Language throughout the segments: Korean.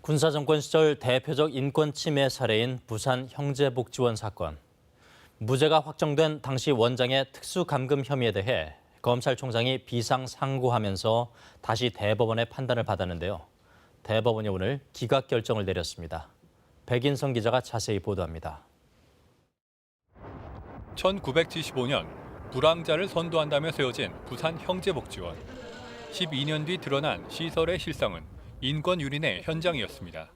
군사정권 시절 대표적 인권 침해 사례인 부산 형제복지원 사건. 무죄가 확정된 당시 원장의 특수감금 혐의에 대해 검찰총장이 비상상고하면서 다시 대법원의 판단을 받았는데요. 대법원이 오늘 기각 결정을 내렸습니다. 백인성 기자가 자세히 보도합니다. 1975년 불황자를 선도한다며 세워진 부산 형제복지원. 12년 뒤 드러난 시설의 실상은 인권 유린의 현장이었습니다.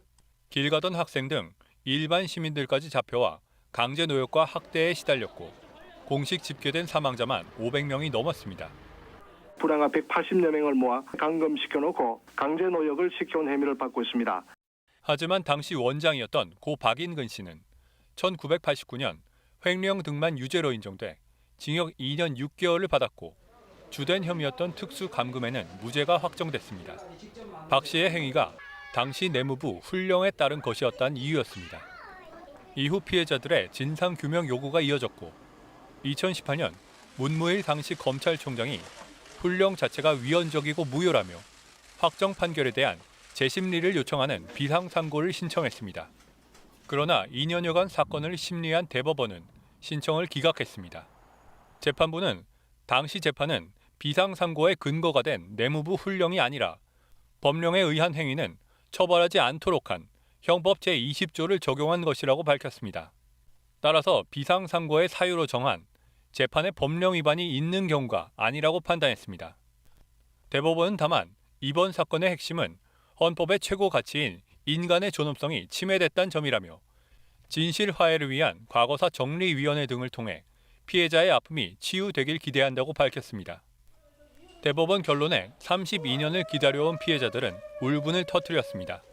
길 가던 학생 등 일반 시민들까지 잡혀와 강제 노역과 학대에 시달렸고 공식 집계된 사망자만 500명이 넘었습니다. 불황아 180여 명을 모아 감금시켜놓고 강제 노역을 시켜온 혐의를 받고 있습니다. 하지만 당시 원장이었던 고 박인근 씨는 1989년 횡령 등만 유죄로 인정돼 징역 2년 6개월을 받았고 주된 혐의였던 특수감금에는 무죄가 확정됐습니다. 박 씨의 행위가 당시 내무부 훈령에 따른 것이었다는 이유였습니다. 이후 피해자들의 진상규명 요구가 이어졌고 2018년 문무일 당시 검찰총장이 훈령 자체가 위헌적이고 무효라며 확정 판결에 대한 재심리를 요청하는 비상상고를 신청했습니다. 그러나 2년여간 사건을 심리한 대법원은 신청을 기각했습니다. 재판부는 당시 재판은 비상상고의 근거가 된 내무부 훈령이 아니라 법령에 의한 행위는 처벌하지 않도록 한 형법 제20조를 적용한 것이라고 밝혔습니다. 따라서 비상상고의 사유로 정한 재판의 법령 위반이 있는 경우가 아니라고 판단했습니다. 대법원은 다만 이번 사건의 핵심은 헌법의 최고 가치인 인간의 존엄성이 침해됐다는 점이라며 진실 화해를 위한 과거사 정리위원회 등을 통해 피해자의 아픔이 치유되길 기대한다고 밝혔습니다. 대법원 결론에 32년을 기다려온 피해자들은 울분을 터뜨렸습니다.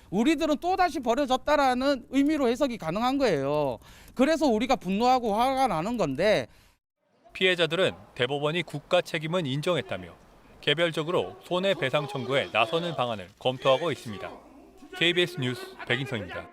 우리들은 또다시 벌어졌다라는 의미로 해석이 가능한 거예요. 그래서 우리가 분노하고 화가 나는 건데. 피해자들은 대법원이 국가 책임은 인정했다며 개별적으로 손해배상 청구에 나서는 방안을 검토하고 있습니다. KBS 뉴스 백인성입니다.